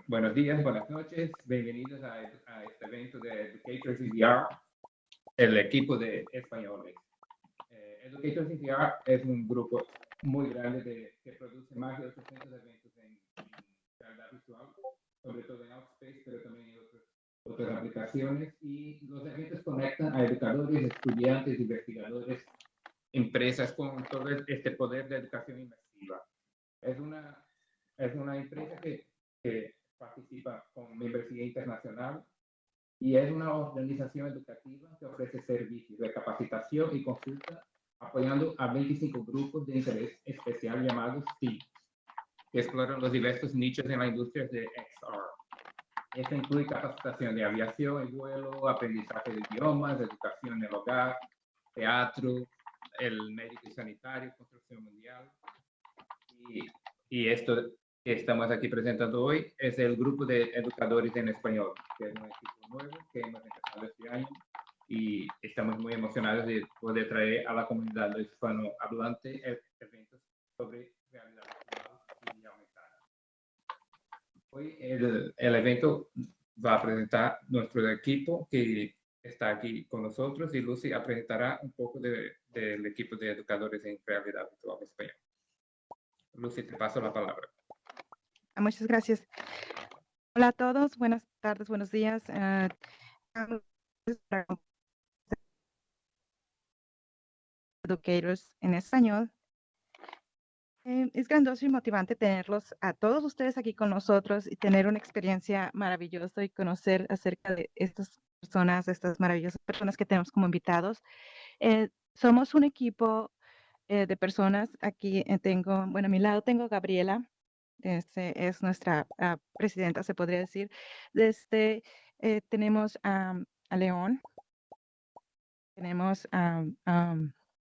Buenos días, buenas noches, bienvenidos a este evento de Educators EVR, el equipo de españoles. Educators EVR es un grupo muy grande que produce más de 800 eventos en realidad virtual, sobre todo en Outspace, pero también en otras aplicaciones. Y los eventos conectan a educadores, estudiantes, investigadores, empresas con todo este poder de educación inmersiva. Es una empresa que participa con membresía internacional y es una organización educativa que ofrece servicios de capacitación y consulta apoyando a 25 grupos de interés especial llamados teams, que exploran los diversos nichos en la industria de XR. Esto incluye capacitación de aviación y vuelo, aprendizaje de idiomas, educación en el hogar, teatro, el médico y sanitario, construcción mundial. Y esto que estamos aquí presentando hoy es el grupo de educadores en español, que es un equipo nuevo que hemos empezado este año y estamos muy emocionados de poder traer a la comunidad hispanohablante eventos sobre realidad virtual y aumentada. Hoy el evento va a presentar nuestro equipo que está aquí con nosotros y Lucy presentará un poco del equipo de educadores en realidad virtual en español. Lucy, te paso la palabra. Muchas gracias. Hola a todos, buenas tardes, buenos días. Educators en español. Es grandioso y motivante tenerlos a todos ustedes aquí con nosotros y tener una experiencia maravillosa y conocer acerca de estas maravillosas personas que tenemos como invitados. Somos un equipo de personas. Aquí a mi lado tengo a Gabriela. Es nuestra presidenta, se podría decir. Tenemos a León, tenemos a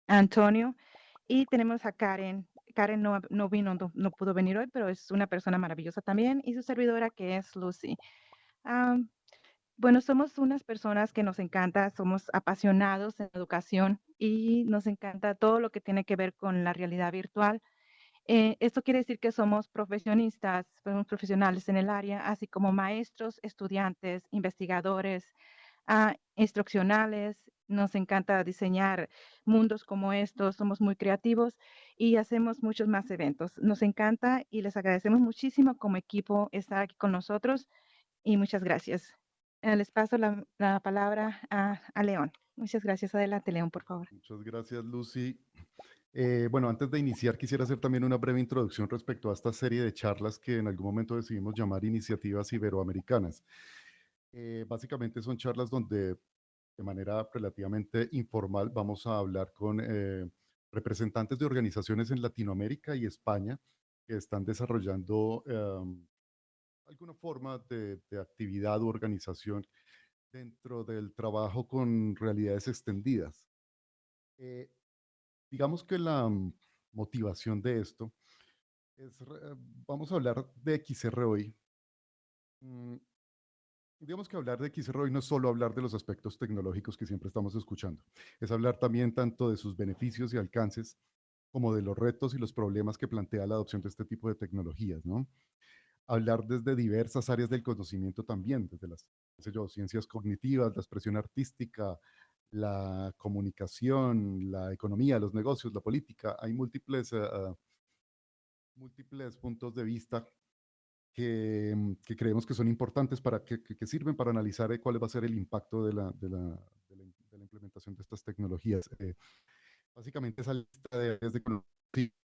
Antonio y tenemos a Karen. Karen no vino, no pudo venir hoy, pero es una persona maravillosa también, y su servidora, que es Lucy. Bueno, somos unas personas que nos encanta, somos apasionados en educación y nos encanta todo lo que tiene que ver con la realidad virtual. Esto quiere decir que somos profesionales en el área, así como maestros, estudiantes, investigadores, instruccionales. Nos encanta diseñar mundos como estos, somos muy creativos y hacemos muchos más eventos. Nos encanta y les agradecemos muchísimo como equipo estar aquí con nosotros y muchas gracias. Les paso la palabra a León. Muchas gracias. Adelante, León, por favor. Muchas gracias, Lucy. Bueno, antes de iniciar, quisiera hacer también una breve introducción respecto a esta serie de charlas que en algún momento decidimos llamar Iniciativas Iberoamericanas. Básicamente son charlas donde de manera relativamente informal vamos a hablar con representantes de organizaciones en Latinoamérica y España que están desarrollando alguna forma de actividad u organización dentro del trabajo con realidades extendidas. Eh, digamos que la motivación de esto es, vamos a hablar de XR hoy. Mm, digamos que hablar de XR hoy no es solo hablar de los aspectos tecnológicos que siempre estamos escuchando, es hablar también tanto de sus beneficios y alcances como de los retos y los problemas que plantea la adopción de este tipo de tecnologías, ¿no? Hablar desde diversas áreas del conocimiento también, desde las qué sé yo, ciencias cognitivas, la expresión artística, la comunicación, la economía, los negocios, la política. Hay múltiples puntos de vista que creemos que son importantes para que sirven para analizar cuál va a ser el impacto de la implementación de estas tecnologías. Básicamente esa lista de áreas de conocimiento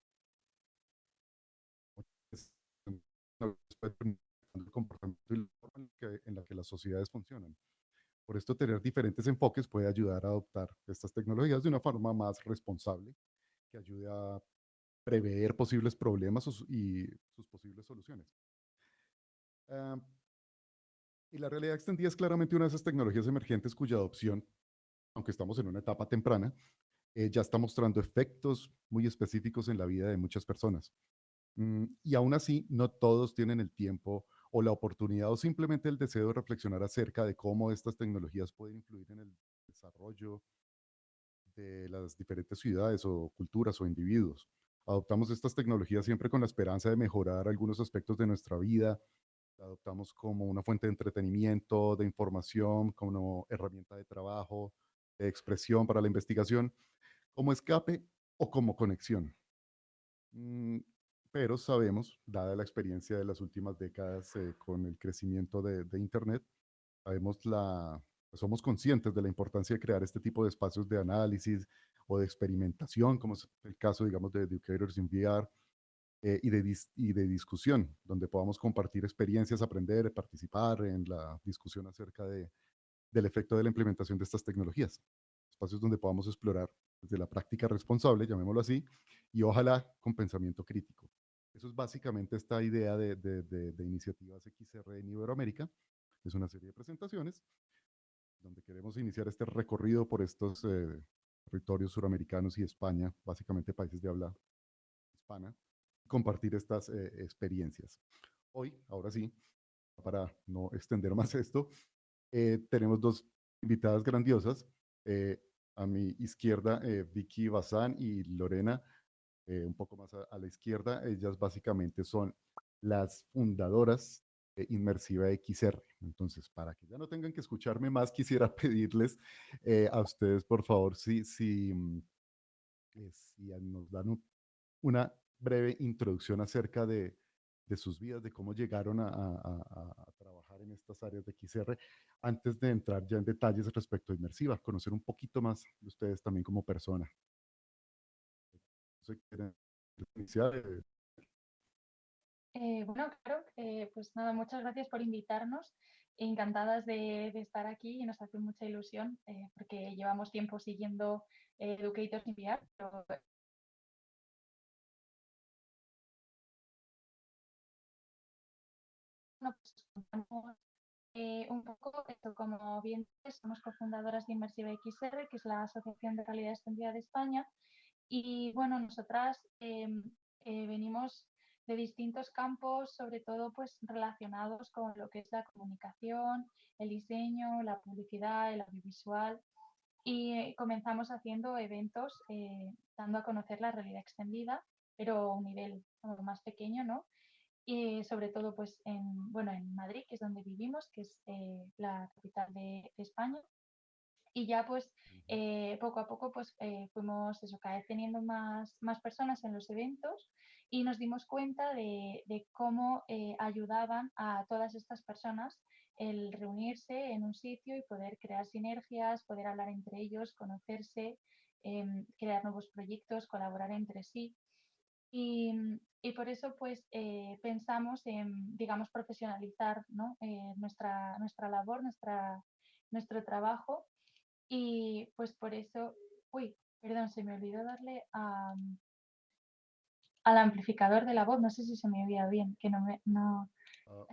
el comportamiento y la forma en la que las sociedades funcionan. Por esto, tener diferentes enfoques puede ayudar a adoptar estas tecnologías de una forma más responsable, que ayude a prever posibles problemas y sus posibles soluciones. Ah, y la realidad extendida es claramente una de esas tecnologías emergentes cuya adopción, aunque estamos en una etapa temprana, ya está mostrando efectos muy específicos en la vida de muchas personas. Y aún así, no todos tienen el tiempo o la oportunidad o simplemente el deseo de reflexionar acerca de cómo estas tecnologías pueden influir en el desarrollo de las diferentes ciudades o culturas o individuos. Adoptamos estas tecnologías siempre con la esperanza de mejorar algunos aspectos de nuestra vida, la adoptamos como una fuente de entretenimiento, de información, como herramienta de trabajo, de expresión para la investigación, como escape o como conexión. Mm, pero sabemos, dada la experiencia de las últimas décadas con el crecimiento de Internet, sabemos somos conscientes de la importancia de crear este tipo de espacios de análisis o de experimentación, como es el caso, digamos, de Educators in VR, y de discusión, donde podamos compartir experiencias, aprender, participar en la discusión acerca del efecto de la implementación de estas tecnologías. Espacios donde podamos explorar desde la práctica responsable, llamémoslo así, y ojalá con pensamiento crítico. Eso es básicamente esta idea de iniciativas XR en Iberoamérica. Es una serie de presentaciones donde queremos iniciar este recorrido por estos territorios suramericanos y España, básicamente países de habla hispana, compartir estas experiencias. Hoy, ahora sí, para no extender más esto, tenemos dos invitadas grandiosas. eh, a mi izquierda, Vicky Bazán y Lorena, un poco más a la izquierda. Ellas básicamente son las fundadoras de Inmersiva XR. Entonces, para que ya no tengan que escucharme más, quisiera pedirles a ustedes, por favor, si nos dan una breve introducción acerca de sus vidas, de cómo llegaron a trabajar en estas áreas de XR, antes de entrar ya en detalles respecto a Inmersiva, conocer un poquito más de ustedes también como persona. No sé, ¿quieren iniciar? Bueno, claro, pues nada, muchas gracias por invitarnos. Encantadas de estar aquí y nos hace mucha ilusión porque llevamos tiempo siguiendo Educators in VR, pero bueno, pues contamos un poco esto, como bien dices, somos cofundadoras de Inmersiva XR, que es la Asociación de Realidad Extendida de España. Y bueno, nosotras venimos de distintos campos, sobre todo pues relacionados con lo que es la comunicación, el diseño, la publicidad, el audiovisual. Y comenzamos haciendo eventos dando a conocer la realidad extendida, pero a un nivel más pequeño, ¿no? Y sobre todo pues bueno, en Madrid, que es donde vivimos, que es la capital de España. Y ya pues poco a poco pues fuimos eso, cada vez teniendo más personas en los eventos y nos dimos cuenta de cómo ayudaban a todas estas personas el reunirse en un sitio y poder crear sinergias, poder hablar entre ellos, conocerse, crear nuevos proyectos, colaborar entre sí. Y por eso pues pensamos en, digamos, profesionalizar, ¿no? Nuestra labor, nuestro trabajo y pues por eso, uy, perdón, se me olvidó darle al amplificador de la voz, no sé si se me oía bien, que no. Ah,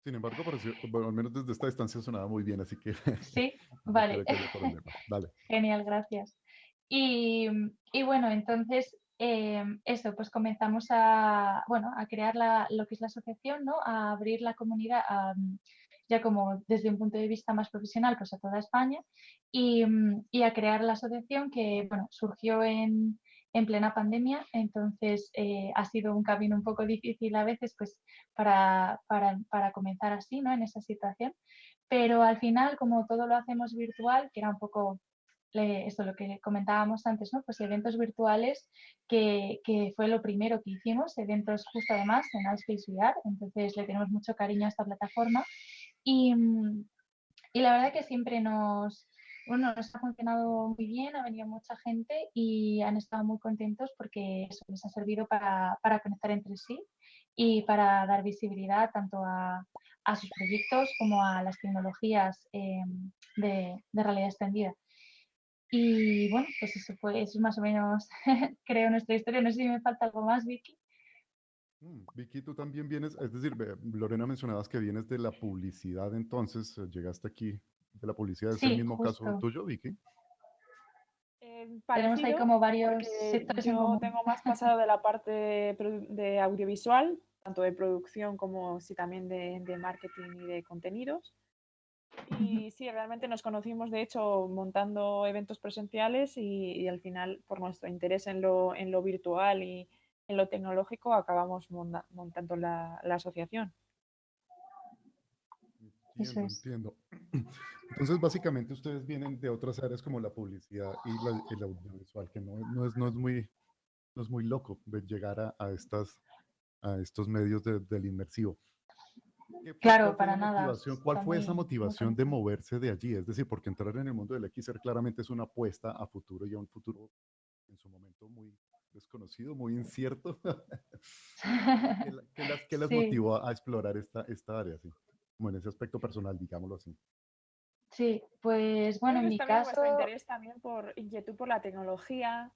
sin embargo, pareció, bueno, al menos desde esta distancia sonaba muy bien, así que Sí, no vale, creo que haya problema. Dale. genial, gracias. Y bueno, entonces eso, pues comenzamos bueno, a crear lo que es la asociación, ¿no? A abrir la comunidad ya como desde un punto de vista más profesional, pues a toda España y a crear la asociación que, bueno, surgió en plena pandemia, entonces ha sido un camino un poco difícil a veces, pues para comenzar así, ¿no? En esa situación, pero al final, como todo lo hacemos virtual, que era un poco esto lo que comentábamos antes, ¿no? Pues eventos virtuales que fue lo primero que hicimos, eventos justo además en Altspace VR, entonces le tenemos mucho cariño a esta plataforma y, y la verdad que siempre bueno, nos ha funcionado muy bien, ha venido mucha gente y han estado muy contentos porque eso les ha servido para conectar entre sí y para dar visibilidad tanto a sus proyectos como a las tecnologías de realidad extendida. Y bueno, pues eso es más o menos, creo, nuestra historia. No sé si me falta algo más, Vicky. Vicky, tú también vienes, es decir, Lorena, mencionabas que vienes de la publicidad, entonces llegaste aquí de la publicidad, ¿es el Sí, mismo caso justo. tuyo, Vicky? Tenemos ahí Parecido, como varios porque sectores en yo común. tengo más pasado de la parte de audiovisual, tanto de producción como sí también de marketing y de contenidos. Y sí, realmente nos conocimos, de hecho, montando eventos presenciales y al final, por nuestro interés en lo virtual y en lo tecnológico, acabamos montando la asociación. Eso es. Entiendo. Entonces, básicamente ustedes vienen de otras áreas como la publicidad y el audiovisual, que no es muy loco llegar a estos medios del inmersivo. ¿Cuál Claro, fue para la nada. motivación? ¿Cuál Está fue esa muy motivación de conectado. moverse de allí? Es decir, porque entrar en el mundo del XR claramente es una apuesta a futuro y a un futuro en su momento muy desconocido, muy incierto. ¿Qué las Sí. motivó a explorar esta área, sí? Como en ese aspecto personal, digámoslo así. Sí, pues bueno, Creo en que es mi también vuestro caso, interés también por inquietud por la tecnología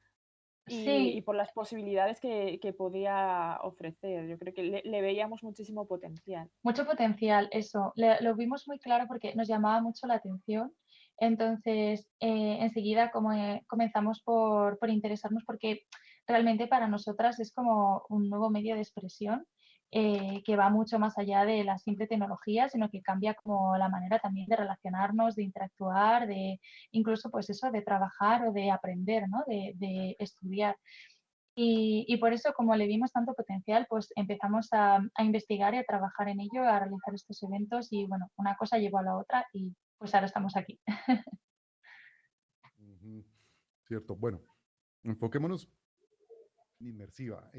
y sí, por las posibilidades que podía ofrecer. Yo creo que le veíamos muchísimo potencial. mucho potencial, eso. Lo vimos muy claro porque nos llamaba mucho la atención. Entonces, enseguida comenzamos por interesarnos porque realmente para nosotras es como un nuevo medio de expresión que va mucho más allá de la simple tecnología, sino que cambia como la manera también de relacionarnos, de interactuar, de incluso pues eso, de trabajar o de aprender, ¿no? De estudiar. Y por eso, como le vimos tanto potencial, pues empezamos a investigar y a trabajar en ello, a realizar estos eventos y bueno, una cosa llevó a la otra y pues ahora estamos aquí. Ujú. Cierto. Bueno, enfoquémonos en inmersiva.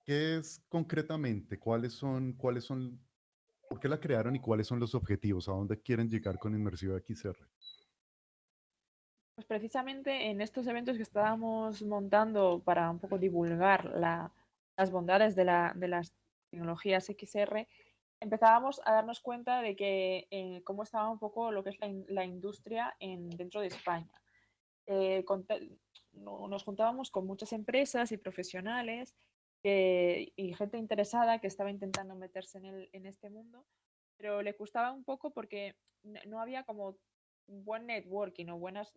¿Qué es concretamente? Cuáles son, por qué la crearon y cuáles son los objetivos? ¿A dónde quieren llegar con Inmersiva XR? Pues precisamente en estos eventos que estábamos montando para un poco divulgar las bondades de las tecnologías XR, empezábamos a darnos cuenta de que cómo estaba un poco lo que es la industria dentro de España. Nos juntábamos con muchas empresas y profesionales y gente interesada que estaba intentando meterse en este mundo, pero le costaba un poco porque no había como un buen networking o buenas,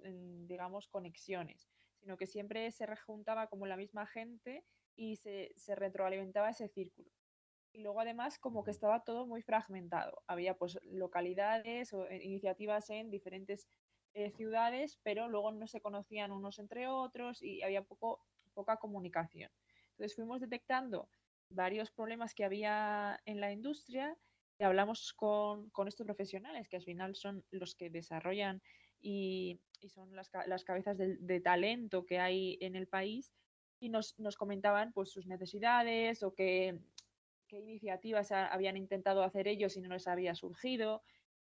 digamos, conexiones, sino que siempre se rejuntaba como la misma gente y se retroalimentaba ese círculo. Y luego además como que estaba todo muy fragmentado. Había pues localidades o iniciativas en diferentes ciudades, pero luego no se conocían unos entre otros y había poca comunicación. Entonces fuimos detectando varios problemas que había en la industria y hablamos con estos profesionales que al final son los que desarrollan y son las cabezas de talento que hay en el país y nos comentaban pues sus necesidades o qué iniciativas habían intentado hacer ellos y no les había surgido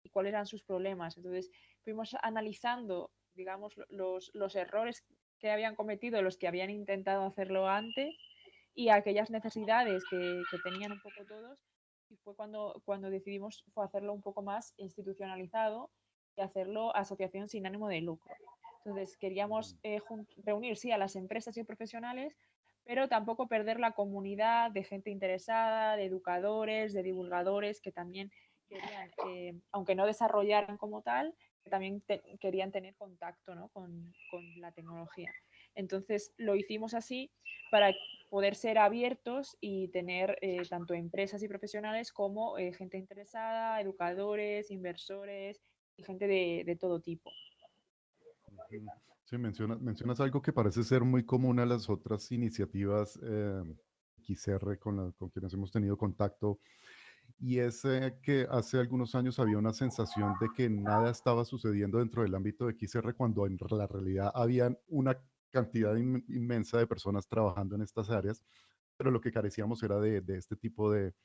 y cuáles eran sus problemas. Entonces fuimos analizando, digamos, los errores que habían cometido los que habían intentado hacerlo antes y aquellas necesidades que tenían un poco todos. Y fue cuando decidimos fue hacerlo un poco más institucionalizado y hacerlo asociación sin ánimo de lucro. Entonces queríamos reunir, sí, a las empresas y profesionales, pero tampoco perder la comunidad de gente interesada, de educadores, de divulgadores que también querían, aunque no desarrollaran como tal, que también querían tener contacto, ¿no? con la tecnología. Entonces lo hicimos así para poder ser abiertos y tener tanto empresas y profesionales como gente interesada, educadores, inversores y gente de todo tipo. Ujú. Sí, mencionas algo que parece ser muy común a las otras iniciativas XR con quienes hemos tenido contacto, y es que hace algunos años había una sensación de que nada estaba sucediendo dentro del ámbito de XR cuando en la realidad habían una cantidad inmensa de personas trabajando en estas áreas, pero lo que carecíamos era de este tipo de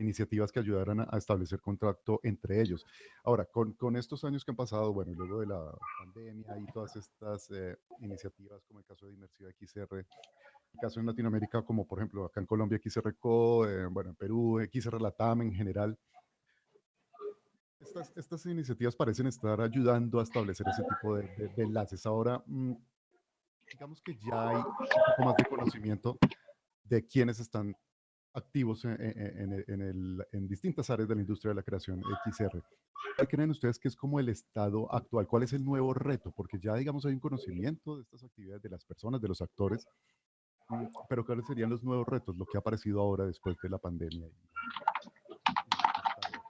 iniciativas que ayudaran a establecer contacto entre ellos. Ahora, con estos años que han pasado, bueno, y luego de la pandemia y todas estas iniciativas, como el caso de Inmersiva XR, el caso en Latinoamérica, como por ejemplo acá en Colombia XRCO, bueno, en Perú, XR Latam en general, estas iniciativas parecen estar ayudando a establecer ese tipo de enlaces. Ahora, digamos que ya hay un poco más de conocimiento de quiénes están activos en distintas áreas de la industria de la creación XR. ¿Cuál creen ustedes que es como el estado actual? ¿Cuál es el nuevo reto? Porque ya, digamos, hay un conocimiento de estas actividades de las personas, de los actores, pero ¿cuáles serían los nuevos retos? Lo que ha aparecido ahora después de la pandemia en este estado.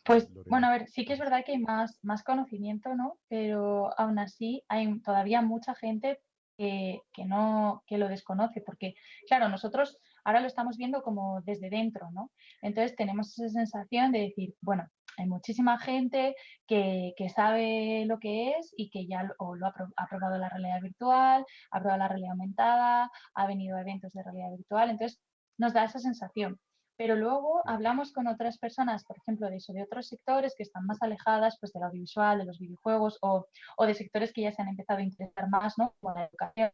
Pues bueno, Lorena. a ver, sí que es verdad que hay más conocimiento, ¿no? Pero aún así hay todavía mucha gente que lo desconoce, porque claro, nosotros ahora lo estamos viendo como desde dentro, ¿no? Entonces tenemos esa sensación de decir, bueno, hay muchísima gente que sabe lo que es y que ya ha probado la realidad virtual, ha probado la realidad aumentada, ha venido a eventos de realidad virtual, entonces nos da esa sensación. Pero luego hablamos con otras personas, por ejemplo, de eso, de otros sectores que están más alejadas pues, del audiovisual, de los videojuegos o de sectores que ya se han empezado a interesar más, ¿no? Como la educación.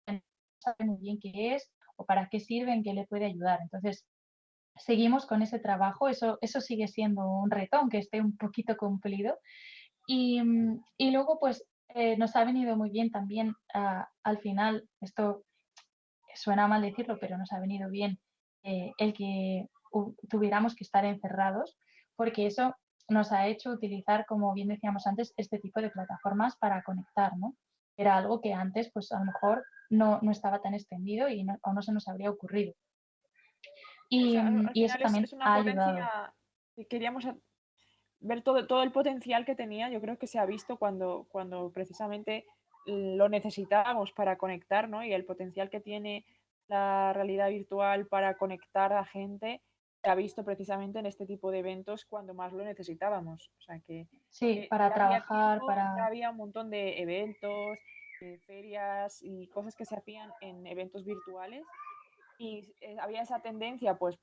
No sabe muy bien qué es o para qué sirve, en qué le puede ayudar. Entonces, seguimos con ese trabajo, eso sigue siendo un reto, aunque esté un poquito cumplido. Y luego, pues, nos ha venido muy bien también, al final, esto suena mal decirlo, pero nos ha venido bien el que tuviéramos que estar encerrados, porque eso nos ha hecho utilizar, como bien decíamos antes, este tipo de plataformas para conectar, ¿no? Era algo que antes, pues a lo mejor no estaba tan extendido o no se nos habría ocurrido. O sea, al Y eso final también es una ha ayudado. potencia que queríamos ver todo el potencial que tenía. Yo creo que se ha visto cuando precisamente lo necesitábamos para conectar, ¿no? Y el potencial que tiene la realidad virtual para conectar a gente se ha visto precisamente en este tipo de eventos cuando más lo necesitábamos. O sea Sí, para ya había trabajar, tiempo, ya había un montón de eventos, ferias y cosas que se hacían en eventos virtuales y había esa tendencia pues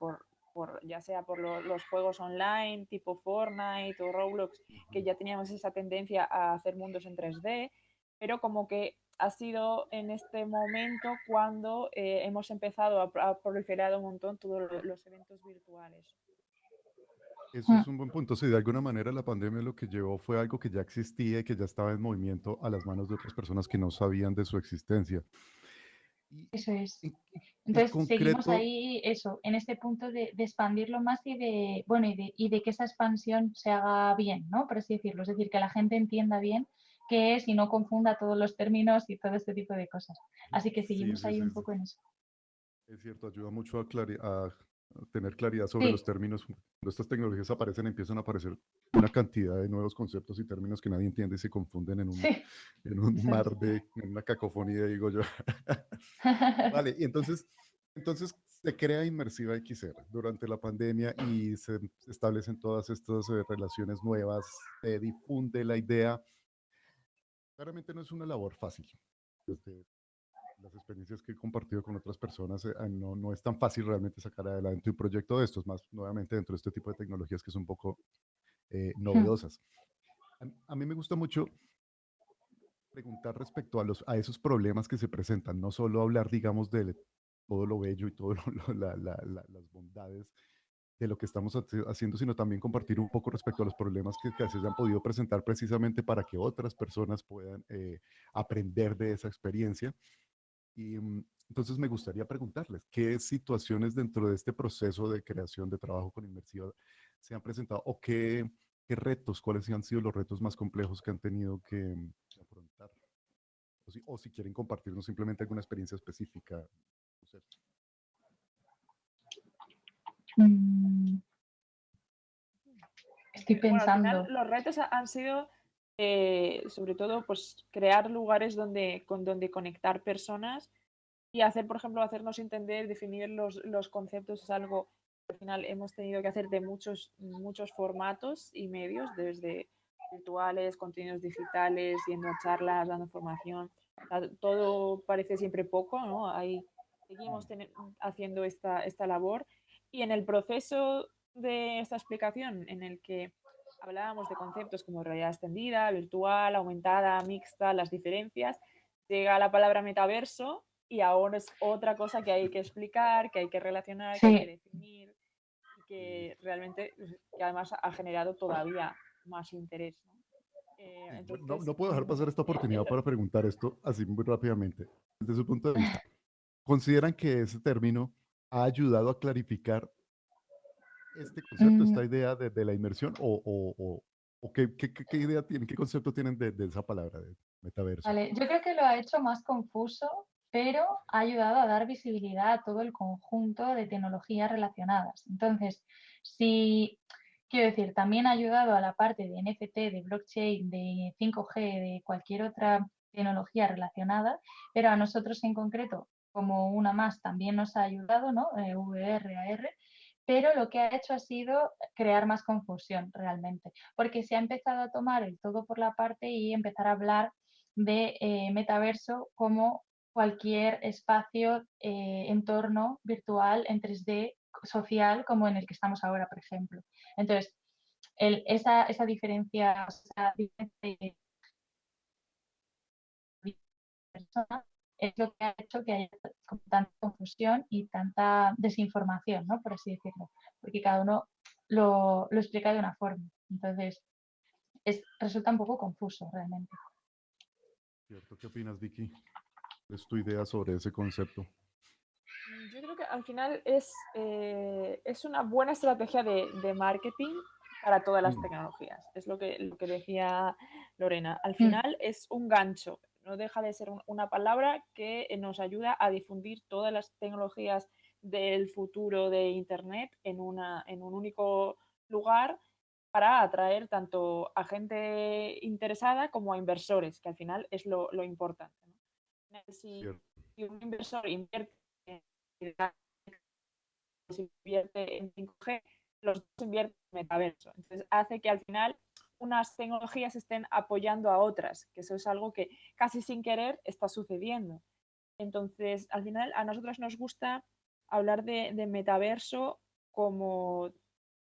ya sea por los juegos online tipo Fortnite o Roblox, que ya teníamos esa tendencia a hacer mundos en 3D, pero como que ha sido en este momento cuando hemos empezado a proliferar un montón todos los eventos virtuales. Eso es un buen punto. Sí, de alguna manera la pandemia lo que llevó fue algo que ya existía y que ya estaba en movimiento a las manos de otras personas que no sabían de su existencia. Y Eso es. en Entonces seguimos concreto, ahí, eso, en este punto de expandirlo más y de, bueno, y de que esa expansión se haga bien, ¿no? Por así decirlo. Es decir, que la gente entienda bien qué es y no confunda todos los términos y todo este tipo de cosas. Así que sí, seguimos sí, ahí sí, un sí. poco en eso. Es cierto, ayuda mucho a tener claridad sobre los Sí, términos. Cuando estas tecnologías aparecen, empiezan a aparecer una cantidad de nuevos conceptos y términos que nadie entiende y se confunden sí, en un eso es. en una cacofonía, digo yo. Vale, y entonces se crea Inmersiva XR durante la pandemia y se establecen todas estas relaciones nuevas, se difunde la idea. Claramente no es una labor fácil. Desde las experiencias que he compartido con otras personas, no es tan fácil realmente sacar adelante un proyecto de estos, más nuevamente dentro de este tipo de tecnologías que son un poco novedosas. A mí me gusta mucho preguntar respecto a esos problemas que se presentan, no solo hablar, digamos, de todo lo bello y todo las bondades de lo que estamos haciendo, sino también compartir un poco respecto a los problemas que se hayan podido presentar precisamente para que otras personas puedan aprender de esa experiencia. Y entonces me gustaría preguntarles, ¿qué situaciones dentro de este proceso de creación de trabajo con Inmersiva se han presentado o qué retos, cuáles han sido los retos más complejos que han tenido que afrontar? O si quieren compartirnos simplemente alguna experiencia específica. No sé. Mm, Estoy Bueno, al final pensando. los retos han sido sobre todo pues crear lugares donde conectar personas y hacer, por ejemplo, hacernos entender, definir los conceptos es algo que al final hemos tenido que hacer de muchos formatos y medios, desde virtuales, contenidos digitales, yendo a charlas, dando formación. O sea, todo parece siempre poco, ¿no? Ahí seguimos haciendo esta labor y en el proceso de esta explicación en el que hablábamos de conceptos como realidad extendida, virtual, aumentada, mixta, las diferencias, llega la palabra metaverso y ahora es otra cosa que hay que explicar, que hay que relacionar, que hay que Sí, definir y que realmente, que además ha generado todavía más interés, ¿no? Sí, bueno, Entonces, no puedo dejar pasar esta oportunidad para preguntar esto así muy rápidamente. Desde su punto de vista, ¿consideran que ese término ha ayudado a clarificar este concepto, mm, esta idea de la inmersión? ¿O qué idea tienen, qué concepto tienen de esa palabra, de metaverso? vale. Yo creo que lo ha hecho más confuso, pero ha ayudado a dar visibilidad a todo el conjunto de tecnologías relacionadas. Entonces, si quiero decir, también ha ayudado a la parte de NFT, de blockchain, de 5G, de cualquier otra tecnología relacionada, pero a nosotros en concreto, como una más, también nos ha ayudado, ¿no? VR, AR, pero lo que ha hecho ha sido crear más confusión realmente, porque se ha empezado a tomar el todo por la parte y empezar a hablar de metaverso como cualquier espacio, entorno virtual en 3D social como en el que estamos ahora, por ejemplo. Entonces, esa diferencia, esa diferencia de persona es lo que ha hecho que haya tanta confusión y tanta desinformación, ¿no? Por así decirlo, porque cada uno lo explica de una forma. Entonces, resulta un poco confuso realmente. ¿Cierto? ¿Qué opinas, Vicky? ¿Cuál es tu idea sobre ese concepto? Yo creo que al final es una buena estrategia de marketing para todas las Mm, tecnologías. Es lo que decía Lorena. Al Mm, final es un gancho, no deja de ser una palabra que nos ayuda a difundir todas las tecnologías del futuro de Internet en un único lugar para atraer tanto a gente interesada como a inversores, que al final es lo importante, ¿no? cierto. Si un inversor invierte se invierte en 5G, los dos invierten en metaverso. Entonces hace que al final unas tecnologías estén apoyando a otras, que eso es algo que casi sin querer está sucediendo. Entonces, al final a nosotros nos gusta hablar de metaverso como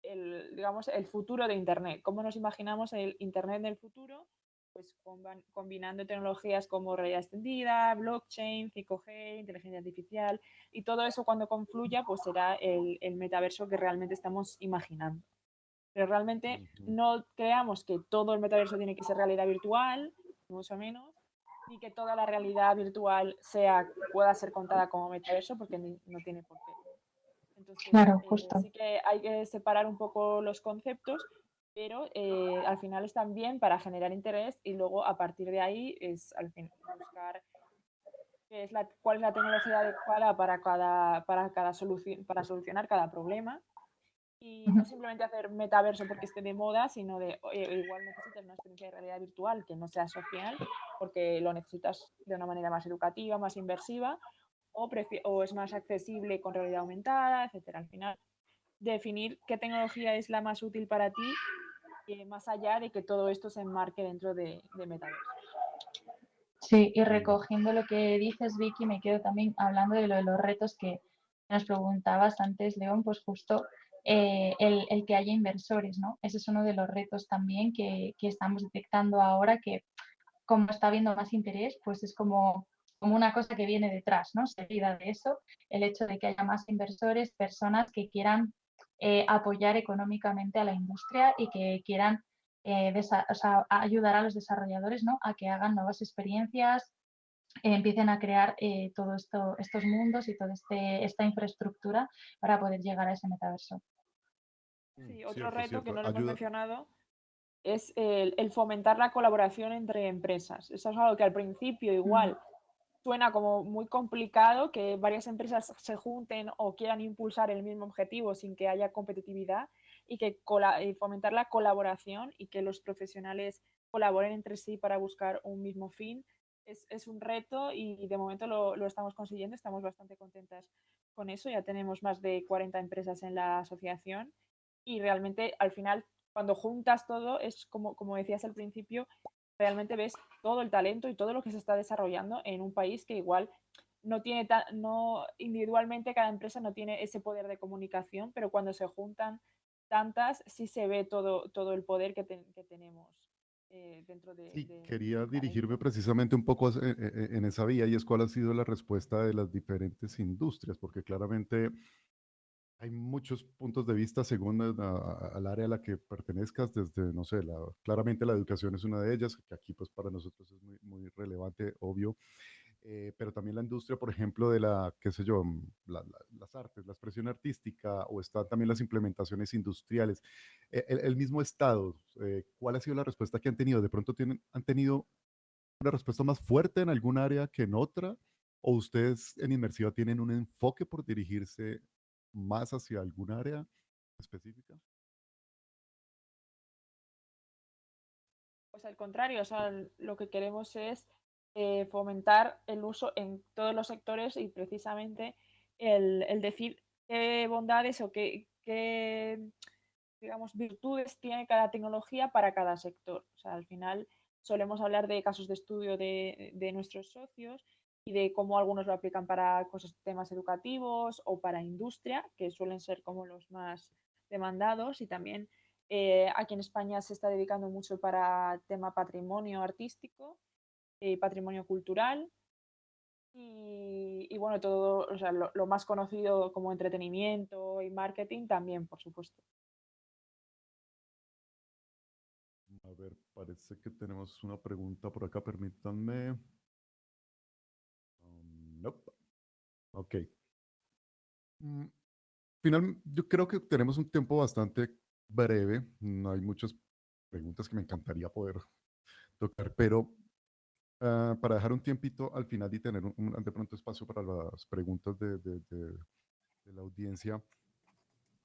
digamos, el futuro de Internet. ¿Cómo nos imaginamos el Internet del futuro? Pues combinando tecnologías como realidad extendida, blockchain, 5G, inteligencia artificial, y todo eso cuando confluya, pues será el metaverso que realmente estamos imaginando. Pero realmente Ujú. no creamos que todo el metaverso tiene que ser realidad virtual, ni mucho menos, ni que toda la realidad virtual pueda ser contada como metaverso, porque no tiene por qué. Entonces, claro, justo. sí que hay que separar un poco los conceptos, pero al final están bien para generar interés y luego a partir de ahí es al fin buscar cuál es la tecnología adecuada para solucionar cada problema y no simplemente hacer metaverso porque esté de moda, sino de igual necesitas una experiencia de realidad virtual que no sea social porque lo necesitas de una manera más educativa, más inversiva o es más accesible con realidad aumentada, etcétera. Al final, definir qué tecnología es la más útil para ti, más allá de que todo esto se enmarque dentro de metaverso. Sí, y Entiendo. recogiendo lo que dices, Vicky, me quedo también hablando de lo de los retos que nos preguntabas antes, León, pues justo el que haya inversores, ¿no? Ese es uno de los retos también que estamos detectando ahora, que como está habiendo más interés, pues es como una cosa que viene detrás, ¿no? Seguida de eso, el hecho de que haya más inversores, personas que quieran apoyar económicamente a la industria y que quieran o sea, ayudar a los desarrolladores, ¿no? A que hagan nuevas experiencias, empiecen a crear todo estos mundos y toda esta infraestructura para poder llegar a ese metaverso. Sí, otro Cierto, reto que cierto. no lo hemos Ayuda. mencionado es el fomentar la colaboración entre empresas. Eso es algo que al principio Mm, igual suena como muy complicado que varias empresas se junten o quieran impulsar el mismo objetivo sin que haya competitividad y que fomentar la colaboración y que los profesionales colaboren entre sí para buscar un mismo fin es un reto y de momento lo estamos consiguiendo, estamos bastante contentas con eso, ya tenemos más de 40 empresas en la asociación y realmente al final cuando juntas todo es como decías al principio, realmente ves todo el talento y todo lo que se está desarrollando en un país que igual no individualmente cada empresa no tiene ese poder de comunicación, pero cuando se juntan tantas sí se ve todo el poder que tenemos dentro Sí, del quería dirigirme talento. precisamente un poco en esa vía y es cuál ha sido la respuesta de las diferentes industrias, porque claramente hay muchos puntos de vista según al área a la que pertenezcas, desde, no sé, claramente la educación es una de ellas, que aquí pues para nosotros es muy, muy relevante, obvio, pero también la industria, por ejemplo, de qué sé yo, las artes, la expresión artística, o están también las implementaciones industriales. El mismo Estado, ¿cuál ha sido la respuesta que han tenido? ¿De pronto han tenido una respuesta más fuerte en algún área que en otra? ¿O ustedes en Inmersiva tienen un enfoque por dirigirse más hacia algún área específica? Pues al contrario, o sea, lo que queremos es fomentar el uso en todos los sectores y precisamente el decir qué bondades o qué, digamos, virtudes tiene cada tecnología para cada sector. O sea, al final solemos hablar de casos de estudio de nuestros socios y de cómo algunos lo aplican para cosas, temas educativos o para industria, que suelen ser como los más demandados, y también aquí en España se está dedicando mucho para tema patrimonio artístico, patrimonio cultural y bueno, todo, o sea, lo más conocido como entretenimiento y marketing también, por supuesto. A ver, parece que tenemos una pregunta por acá, permítanme. Nope. Ok. Mm, yo creo que tenemos un tiempo bastante breve. No hay muchas preguntas que me encantaría poder tocar, pero para dejar un tiempito al final y tener de pronto espacio para las preguntas de la audiencia,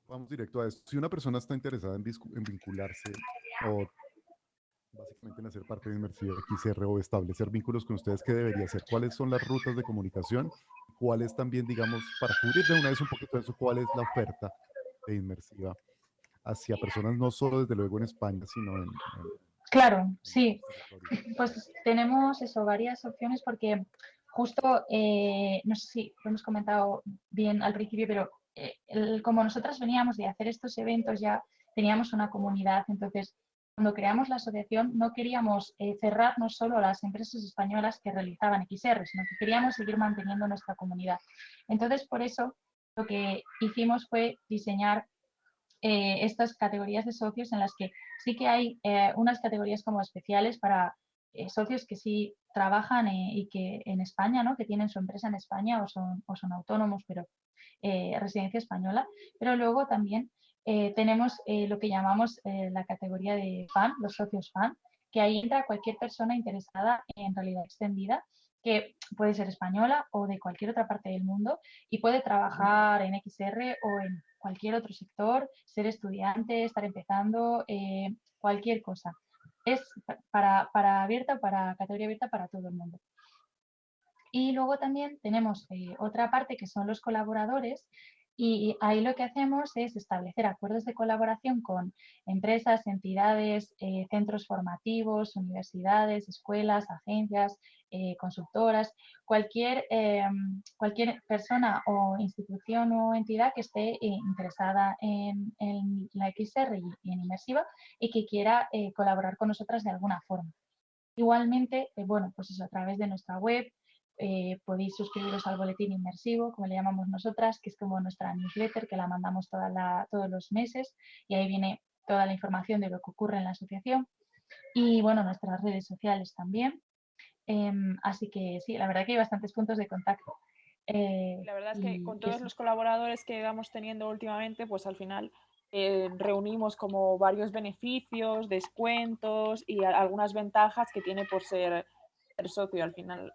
vamos directo a esto. Si una persona está interesada en vincularse o básicamente en hacer parte de Inmersiva XR o establecer vínculos con ustedes, ¿qué debería hacer? ¿Cuáles son las rutas de comunicación? ¿Cuál es también, digamos, para cubrir de una vez un poquito de eso, cuál es la oferta de Inmersiva hacia personas no solo desde luego en España, sino Claro, en sí. otros territorios? Pues tenemos eso, varias opciones porque justo, no sé si lo hemos comentado bien al principio, pero como nosotras veníamos de hacer estos eventos ya teníamos una comunidad, entonces cuando creamos la asociación no queríamos cerrarnos solo a las empresas españolas que realizaban XR, sino que queríamos seguir manteniendo nuestra comunidad. Entonces, por eso lo que hicimos fue diseñar estas categorías de socios en las que sí que hay unas categorías como especiales para socios que sí trabajan y que en España, ¿no? Que tienen su empresa en España o son autónomos, pero residencia española. Pero luego también tenemos lo que llamamos la categoría de fan, los socios fan, que ahí entra cualquier persona interesada en realidad extendida, que puede ser española o de cualquier otra parte del mundo y puede trabajar en XR o en cualquier otro sector, ser estudiante, estar empezando, cualquier cosa. Es para abierta, para categoría abierta para todo el mundo. Y luego también tenemos otra parte que son los colaboradores y ahí lo que hacemos es establecer acuerdos de colaboración con empresas, entidades, centros formativos, universidades, escuelas, agencias, consultoras, cualquier persona o institución o entidad que esté interesada en la XR y en Inmersiva y que quiera colaborar con nosotras de alguna forma. Igualmente, bueno, pues eso, a través de nuestra web podéis suscribiros al boletín inmersivo, como le llamamos nosotras, que es como nuestra newsletter que la mandamos todos los meses y ahí viene toda la información de lo que ocurre en la asociación y bueno, nuestras redes sociales también. Así que sí, la verdad que hay bastantes puntos de contacto. La verdad es que con todos eso. los colaboradores que vamos teniendo últimamente, pues al final reunimos como varios beneficios, descuentos y algunas ventajas que tiene por ser socio. Al final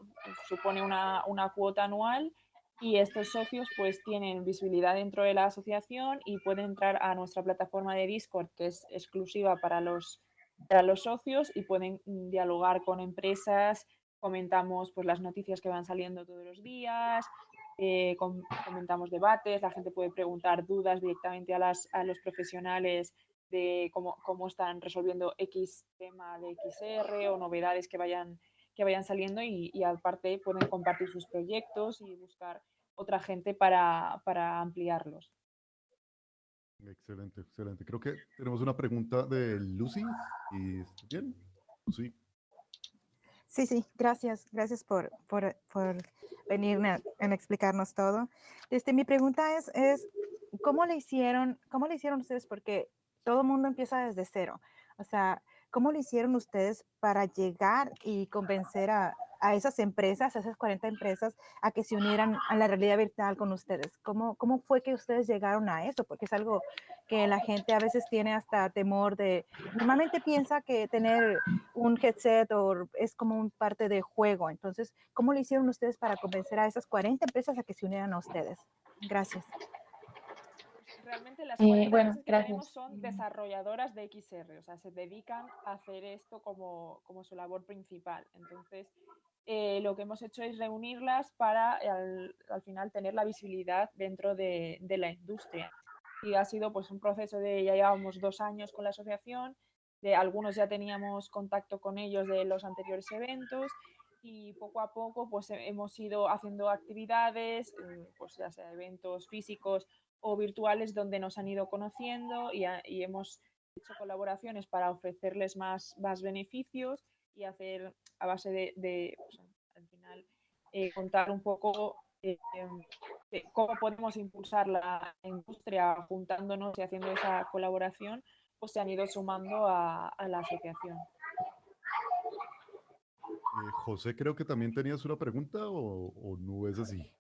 supone una cuota anual y estos socios pues tienen visibilidad dentro de la asociación y pueden entrar a nuestra plataforma de Discord, que es exclusiva para los socios, y pueden dialogar con empresas. Comentamos pues las noticias que van saliendo todos los días, comentamos debates, la gente puede preguntar dudas directamente a los profesionales de cómo están resolviendo X tema de XR o novedades que vayan saliendo y aparte pueden compartir sus proyectos y buscar otra gente para ampliarlos. Excelente, excelente. Creo que tenemos una pregunta de Lucy. ¿Y bien? Sí. Sí, sí, gracias, gracias por venir a explicarnos todo. Mi pregunta es ¿cómo le hicieron ustedes? Porque todo el mundo empieza desde cero. O sea, ¿cómo lo hicieron ustedes para llegar y convencer a esas empresas, a esas 40 empresas, a que se unieran a la realidad virtual con ustedes? ¿Cómo fue que ustedes llegaron a eso? Porque es algo que la gente a veces tiene hasta temor de, normalmente piensa que tener un headset o es como un parte de juego. Entonces, ¿cómo lo hicieron ustedes para convencer a esas 40 empresas a que se unieran a ustedes? Gracias. realmente las 40 bueno, empresas que gracias. tenemos son desarrolladoras de XR, o sea, se dedican a hacer esto como su labor principal. Entonces, lo que hemos hecho es reunirlas para al final tener la visibilidad dentro de la industria. Y ha sido pues un proceso de, ya llevamos 2 años con la asociación, de algunos ya teníamos contacto con ellos de los anteriores eventos y poco a poco pues hemos ido haciendo actividades, pues ya sea eventos físicos o virtuales donde nos han ido conociendo y hemos hecho colaboraciones para ofrecerles más beneficios y hacer a base de pues, al final contar un poco de cómo podemos impulsar la industria juntándonos y haciendo esa colaboración, pues se han ido sumando a la asociación. José, creo que también tenías una pregunta o no es así.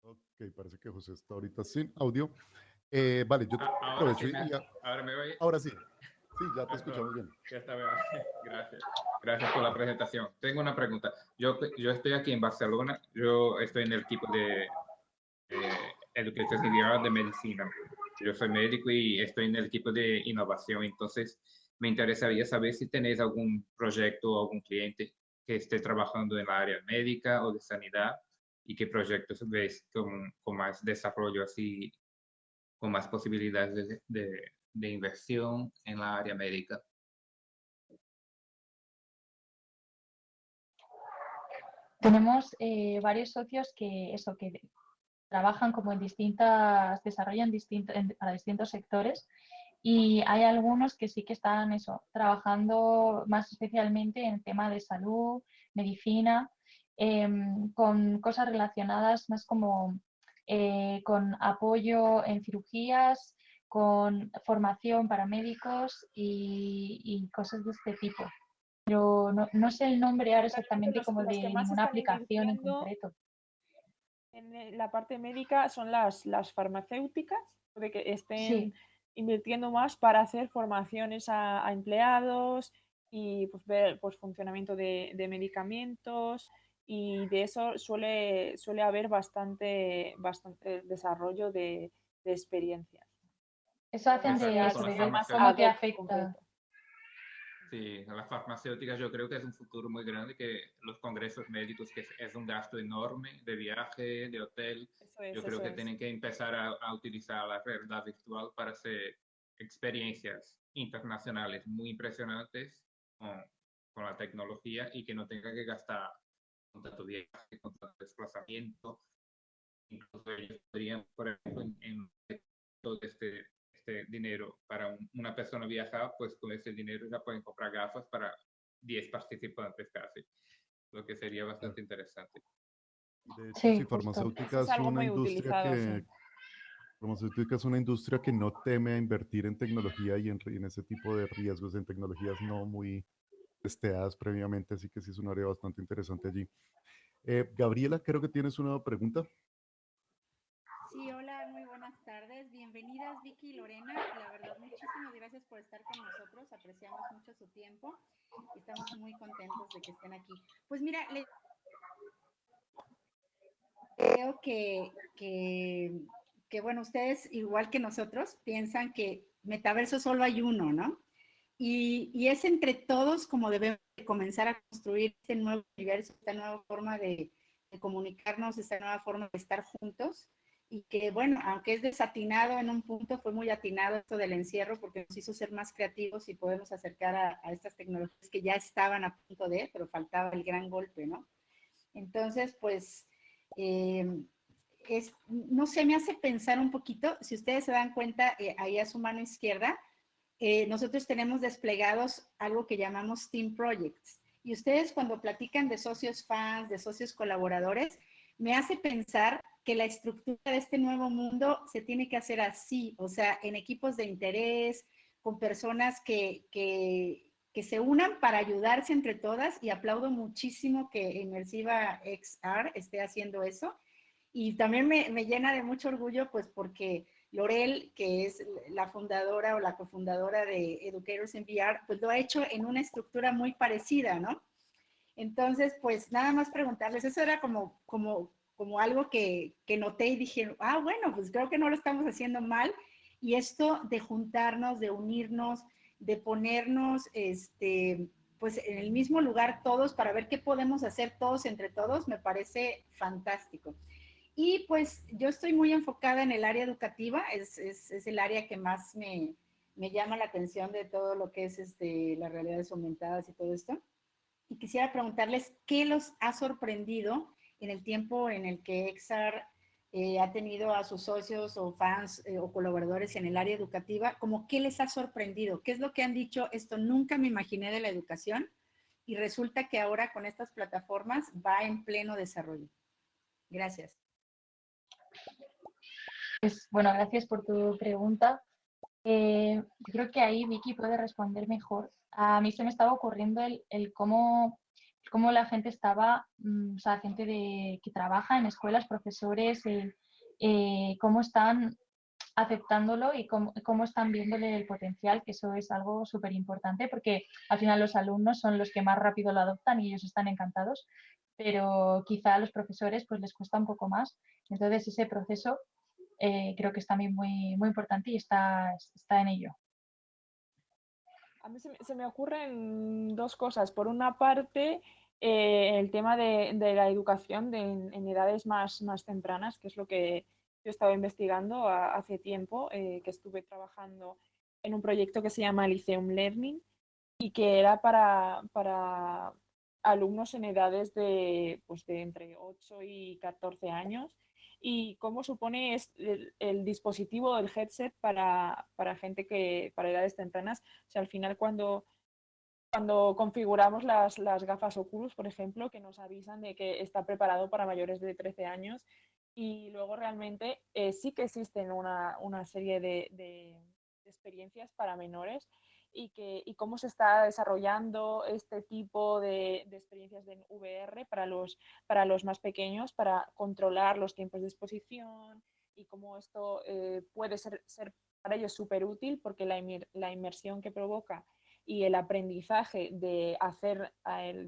Ok, parece que José está ahorita sin audio. Vale, yo Ahora aprovecho sí, y ahora me voy. ahora sí. Sí, ya te Perdón, escuchamos bien. ya está bien. Gracias. Gracias por la presentación. Tengo una pregunta. Yo estoy aquí en Barcelona. Yo estoy en el equipo de Educación Integral de Medicina. Yo soy médico y estoy en el equipo de innovación. Entonces, me interesaría saber si tenéis algún proyecto o algún cliente que esté trabajando en la área médica o de sanidad y qué proyectos veis con más desarrollo así, con más posibilidades de inversión en la área médica. Tenemos varios socios que trabajan como en desarrollan para distintos sectores y hay algunos que sí que están trabajando más especialmente en tema de salud, medicina, con cosas relacionadas más como con apoyo en cirugías, con formación para médicos y cosas de este tipo. Pero no sé el nombre ahora exactamente como los de que más ninguna están aplicación en invirtiendo concreto. en la parte médica son las farmacéuticas, de que estén Sí. invirtiendo más para hacer formaciones a empleados y pues ver pues, funcionamiento de medicamentos y de eso suele haber bastante desarrollo de experiencias. Eso hacen Más de sea, Con las sea más cómo ad te hoc afecta. concreto. Sí, las farmacéuticas yo creo que es un futuro muy grande, que los congresos médicos, que es un gasto enorme de viaje, de hotel, yo creo que tienen que empezar a utilizar la realidad virtual para hacer experiencias internacionales muy impresionantes con la tecnología y que no tengan que gastar con tanto viaje, con tanto desplazamiento. Incluso ellos podrían, por ejemplo, en todo este dinero para una persona viajar, pues con ese dinero ya pueden comprar gafas para 10 participantes casi, lo que sería bastante interesante. De hecho, Sí, sí, justo. farmacéutica Eso es es algo una muy industria utilizado, sí. farmacéutica es una industria que no teme a invertir en tecnología y en ese tipo de riesgos, en tecnologías no muy testeadas previamente, así que sí es un área bastante interesante allí. Gabriela, creo que tienes una pregunta. Sí, hola, muy buenas tardes. Bienvenidas Vicky y Lorena. La verdad, muchísimas gracias por estar con nosotros. Apreciamos mucho su tiempo y estamos muy contentos de que estén aquí. Pues mira, creo que bueno, ustedes, igual que nosotros, piensan que metaverso solo hay uno, ¿no? Y es entre todos como debemos de comenzar a construir este nuevo universo, esta nueva forma de comunicarnos, esta nueva forma de estar juntos. Y que, bueno, aunque es desatinado en un punto, fue muy atinado esto del encierro porque nos hizo ser más creativos y podemos acercar a estas tecnologías que ya estaban a punto de, pero faltaba el gran golpe, ¿no? Entonces, pues, no sé, me hace pensar un poquito, si ustedes se dan cuenta, ahí a su mano izquierda, nosotros tenemos desplegados algo que llamamos Team Projects. Y ustedes cuando platican de socios fans, de socios colaboradores, me hace pensar que la estructura de este nuevo mundo se tiene que hacer así, o sea, en equipos de interés, con personas que se unan para ayudarse entre todas, y aplaudo muchísimo que Inmersiva XR esté haciendo eso. Y también me llena de mucho orgullo, pues porque Lorel, que es la fundadora o la cofundadora de Educators in VR, pues lo ha hecho en una estructura muy parecida, ¿no? Entonces, pues nada más preguntarles, eso era como como algo que noté y dije, ah, bueno, pues creo que no lo estamos haciendo mal. Y esto de juntarnos, de unirnos, de ponernos pues en el mismo lugar todos para ver qué podemos hacer todos entre todos, me parece fantástico. Y pues yo estoy muy enfocada en el área educativa, es el área que más me llama la atención de todo lo que es las realidades aumentadas y todo esto. Y quisiera preguntarles qué los ha sorprendido en el tiempo en el que EXAR ha tenido a sus socios o fans o colaboradores en el área educativa, como qué les ha sorprendido, qué es lo que han dicho, esto nunca me imaginé de la educación y resulta que ahora con estas plataformas va en pleno desarrollo. Gracias. Pues bueno, gracias por tu pregunta. Yo creo que ahí Vicky puede responder mejor. A mí se me estaba ocurriendo el cómo la gente estaba, o sea, gente que trabaja en escuelas, profesores, cómo están aceptándolo y cómo están viéndole el potencial, que eso es algo súper importante porque al final los alumnos son los que más rápido lo adoptan y ellos están encantados, pero quizá a los profesores pues les cuesta un poco más. Entonces ese proceso creo que es también muy importante y está en ello. A mí se me ocurren dos cosas. Por una parte, el tema de la educación en edades más tempranas, que es lo que yo estaba investigando hace tiempo, que estuve trabajando en un proyecto que se llama Lyceum Learning y que era para alumnos en edades pues de entre 8 y 14 años y cómo supone el dispositivo, el headset para gente para edades tempranas. O sea, al final cuando configuramos las gafas Oculus, por ejemplo, que nos avisan de que está preparado para mayores de 13 años y luego realmente sí que existen una serie de experiencias para menores y cómo se está desarrollando este tipo de experiencias de VR para los más pequeños, para controlar los tiempos de exposición y cómo esto puede ser para ellos súper útil porque la inmersión que provoca y el aprendizaje de hacer,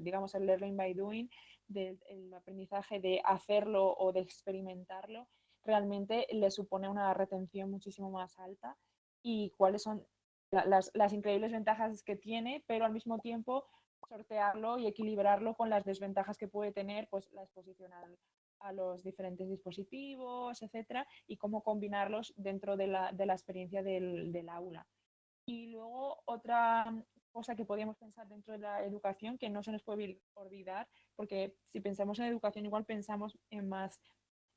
digamos, el learning by doing, el aprendizaje de hacerlo o de experimentarlo, realmente le supone una retención muchísimo más alta y cuáles son las increíbles ventajas que tiene, pero al mismo tiempo sortearlo y equilibrarlo con las desventajas que puede tener pues, la exposición a los diferentes dispositivos, etcétera, y cómo combinarlos dentro de la experiencia del aula. Y luego otra cosa que podríamos pensar dentro de la educación que no se nos puede olvidar, porque si pensamos en educación igual pensamos más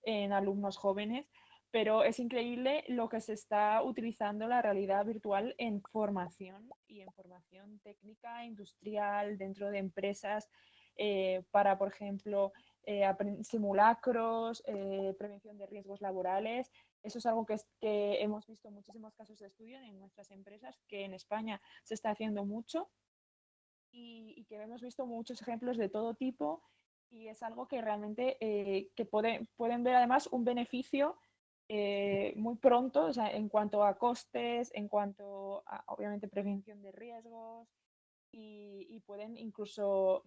en alumnos jóvenes, pero es increíble lo que se está utilizando la realidad virtual en formación y en formación técnica, industrial, dentro de empresas, para, por ejemplo, simulacros, prevención de riesgos laborales. Eso es algo que hemos visto muchísimos casos de estudio en nuestras empresas, que en España se está haciendo mucho y que hemos visto muchos ejemplos de todo tipo y es algo que realmente que pueden ver además un beneficio muy pronto, o sea, en cuanto a costes, en cuanto a, obviamente, prevención de riesgos y pueden incluso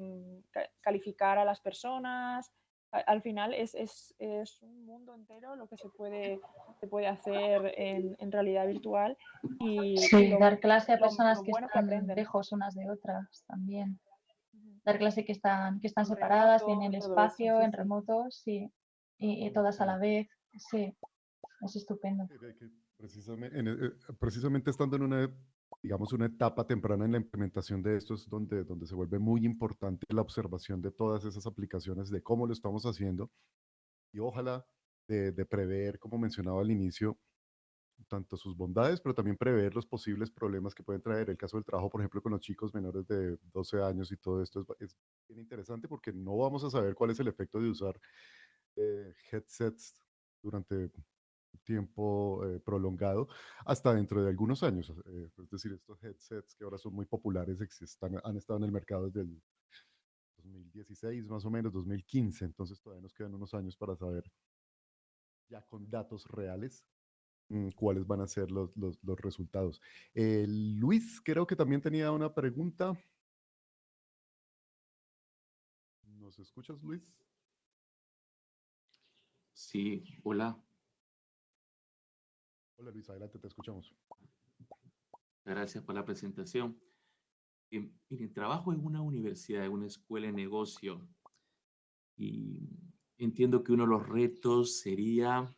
calificar a las personas. Al final es un mundo entero lo que se puede hacer en realidad virtual y Sí, lo, dar clase a lo personas que bueno que están aprenden. lejos unas de otras también. Ujú. Dar clase que están En separadas en remoto, el todo eso, espacio, sí, en sí. remoto, sí. Y todas a la vez, sí. Es estupendo. Que precisamente estando en una, digamos, una etapa temprana en la implementación de esto es donde se vuelve muy importante la observación de todas esas aplicaciones, de cómo lo estamos haciendo y ojalá de prever, como mencionaba al inicio, tanto sus bondades, pero también prever los posibles problemas que pueden traer. El caso del trabajo, por ejemplo, con los chicos menores de 12 años y todo esto es bien interesante porque no vamos a saber cuál es el efecto de usar headsets durante tiempo prolongado hasta dentro de algunos años. Es decir, estos headsets que ahora son muy populares han estado en el mercado desde el 2016, más o menos, 2015. Entonces todavía nos quedan unos años para saber ya con datos reales cuáles van a ser los resultados. Luis, creo que también tenía una pregunta. ¿Nos escuchas, Luis? Sí, hola, Hola Luis, adelante, te escuchamos. gracias por la presentación. Miren, trabajo en una universidad, en una escuela de negocio y entiendo que uno de los retos sería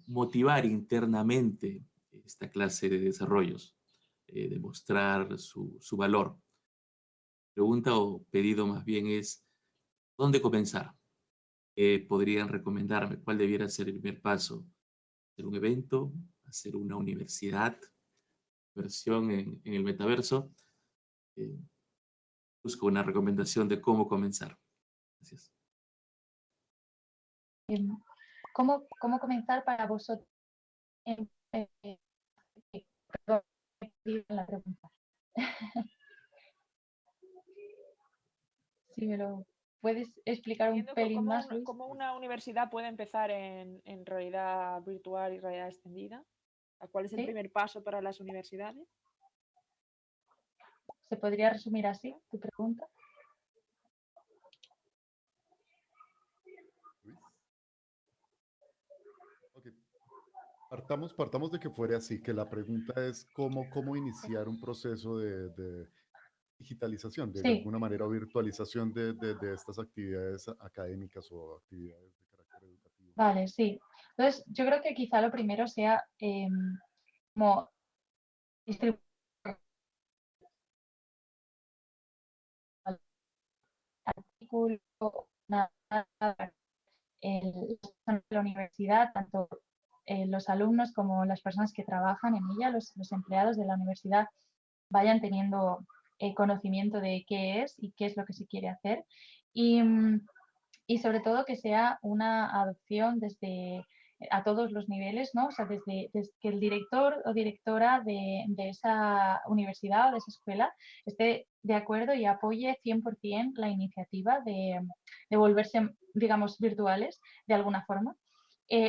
motivar internamente esta clase de desarrollos, demostrar su valor. Pregunta o pedido más bien es, ¿dónde comenzar? ¿Qué podrían recomendarme? ¿Cuál debiera ser el primer paso? ¿Hacer un evento? ¿Hacer una universidad? ¿Versión en el metaverso? Eh, Busco una recomendación de cómo comenzar. Gracias. ¿Cómo comenzar para vosotros? Perdón, me perdí en la pregunta. Si me lo puedes explicar un Entiendo pelín más, Luis. cómo una universidad puede empezar en realidad virtual y realidad extendida. ¿Cuál es el ¿Sí? primer paso para las universidades? ¿Se podría resumir así tu pregunta? Luis. Ok, partamos de que fuera así, que la pregunta es cómo iniciar un proceso de digitalización, de Sí, alguna manera, o virtualización de estas actividades académicas o actividades de carácter educativo. vale, sí. Entonces, yo creo que quizá lo primero sea como distribuir artículos, la universidad, tanto los alumnos como las personas que trabajan en ella, los empleados de la universidad, vayan teniendo conocimiento de qué es y qué es lo que se quiere hacer. Y, y sobre todo que sea una adopción desde a todos los niveles, ¿no? O sea, desde que el director o directora de esa universidad o de esa escuela esté de acuerdo y apoye 100% la iniciativa de volverse, digamos, virtuales de alguna forma.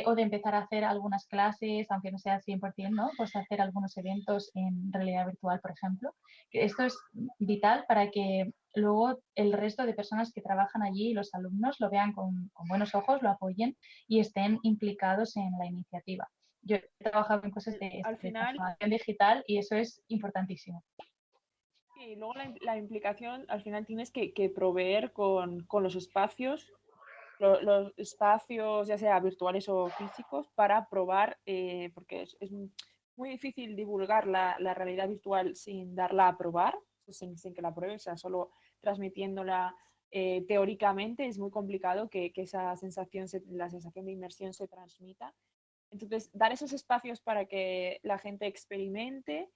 O de empezar a hacer algunas clases, aunque no sea 100%, ¿no? Pues hacer algunos eventos en realidad virtual, por ejemplo. Esto es vital para que luego el resto de personas que trabajan allí, los alumnos, lo vean con buenos ojos, lo apoyen y estén implicados en la iniciativa. Yo he trabajado en cosas Al de final, transformación digital y eso es importantísimo. y luego la implicación, al final tienes que proveer con los espacios, los espacios ya sea virtuales o físicos, para probar, porque es muy difícil divulgar la realidad virtual sin darla a probar, sin que la pruebe, o sea, solo transmitiéndola teóricamente es muy complicado que esa sensación, la sensación de inmersión se transmita. Entonces, dar esos espacios para que la gente experimente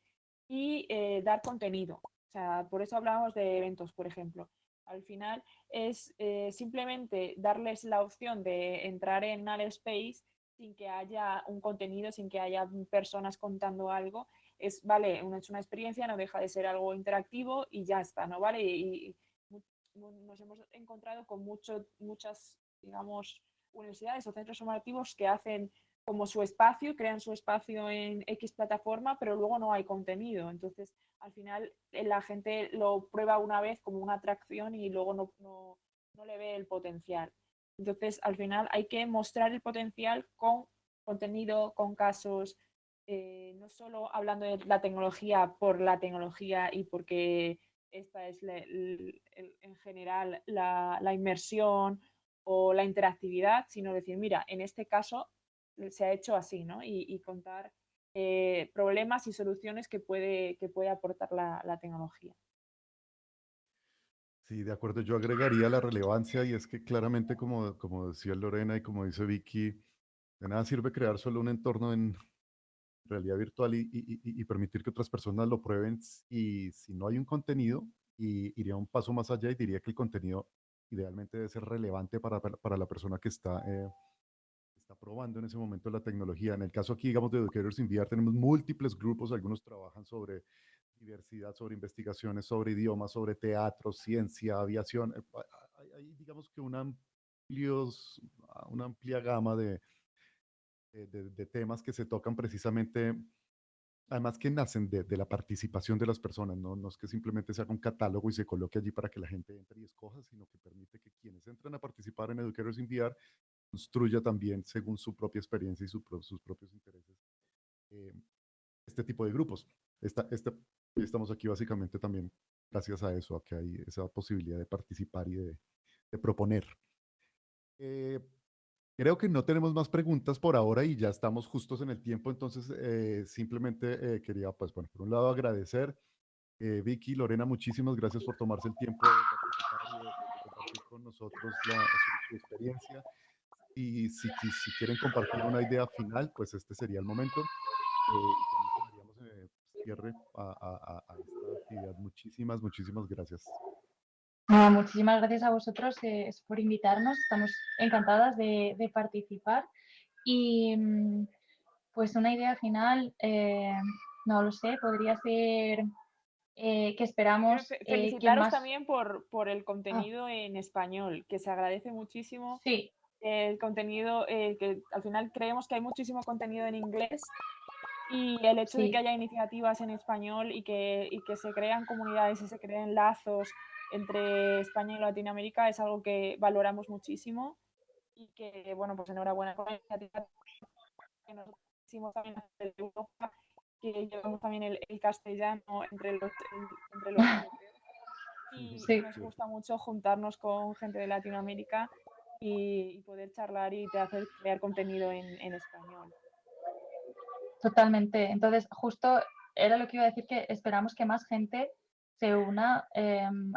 y dar contenido. O sea, por eso hablábamos de eventos, por ejemplo. Al final es simplemente darles la opción de entrar en Space sin que haya un contenido, sin que haya personas contando algo. Vale, es una experiencia, no deja de ser algo interactivo y ya está, ¿no? Vale, y nos hemos encontrado con muchas, digamos, universidades o centros formativos que hacen como su espacio, crean su espacio en X plataforma, pero luego no hay contenido. Entonces, al final, la gente lo prueba una vez como una atracción y luego no le ve el potencial. Entonces, al final, hay que mostrar el potencial con contenido, con casos, no solo hablando de la tecnología por la tecnología y porque esta es en general la inmersión o la interactividad, sino decir, mira, en este caso se ha hecho así, ¿no? Y contar problemas y soluciones que puede aportar la tecnología. Sí, de acuerdo, yo agregaría la relevancia y es que claramente, como decía Lorena y como dice Vicky, de nada sirve crear solo un entorno en realidad virtual y permitir que otras personas lo prueben y si no hay un contenido, y iría un paso más allá y diría que el contenido idealmente debe ser relevante para la persona que está probando en ese momento la tecnología. En el caso aquí, digamos, de Educators in VR, tenemos múltiples grupos, algunos trabajan sobre diversidad, sobre investigaciones, sobre idiomas, sobre teatro, ciencia, aviación. Hay, digamos que una amplia gama de temas que se tocan precisamente, además que nacen de la participación de las personas, no es que simplemente se haga un catálogo y se coloque allí para que la gente entre y escoja, sino que permite que quienes entran a participar en Educators in VR construya también según su propia experiencia y sus propios intereses este tipo de grupos. Estamos aquí básicamente también gracias a eso, a que hay esa posibilidad de participar y de proponer. Creo que no tenemos más preguntas por ahora y ya estamos justos en el tiempo, entonces simplemente quería, pues bueno, por un lado agradecer. Vicky, Lorena, muchísimas gracias por tomarse el tiempo de participar y de compartir con nosotros su experiencia. Y si quieren compartir una idea final, pues este sería el momento. Y con eso daríamos cierre a esta actividad. Muchísimas gracias. Muchísimas gracias a vosotros por invitarnos. Estamos encantadas de participar. Y pues una idea final, no lo sé, podría ser que esperamos que felicitaros más... también por el contenido en español, que se agradece muchísimo. Sí. El contenido, que al final creemos que hay muchísimo contenido en inglés, y el hecho de que haya iniciativas en español y que se crean comunidades y se creen lazos entre España y Latinoamérica es algo que valoramos muchísimo, y que, bueno, pues enhorabuena con la iniciativa que nosotros hicimos también desde Europa, que llevamos también el castellano entre los europeos. Y nos gusta mucho juntarnos con gente de Latinoamérica y poder charlar y hacer crear contenido en español. Totalmente. Entonces, justo era lo que iba a decir, que esperamos que más gente se una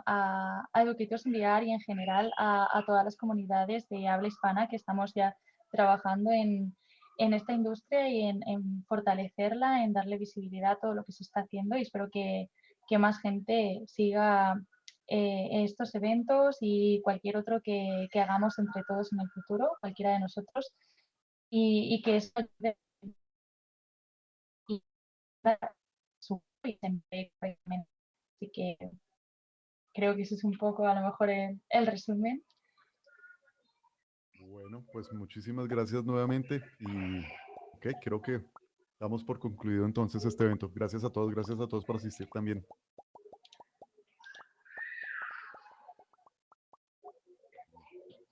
a Educators in the Art y en general a todas las comunidades de habla hispana que estamos ya trabajando en esta industria y en fortalecerla, en darle visibilidad a todo lo que se está haciendo, y espero que más gente siga estos eventos y cualquier otro que hagamos entre todos en el futuro, cualquiera de nosotros, y que esto así que creo que ese es un poco a lo mejor el resumen. Bueno, pues muchísimas gracias nuevamente y creo que damos por concluido entonces este evento. Gracias a todos por asistir también.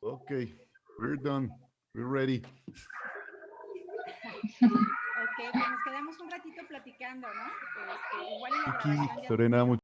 Ok, we're done, we're ready. Ok, pues nos quedamos un ratito platicando, ¿no? Igual en la Vicky, grabación ya... Lorena,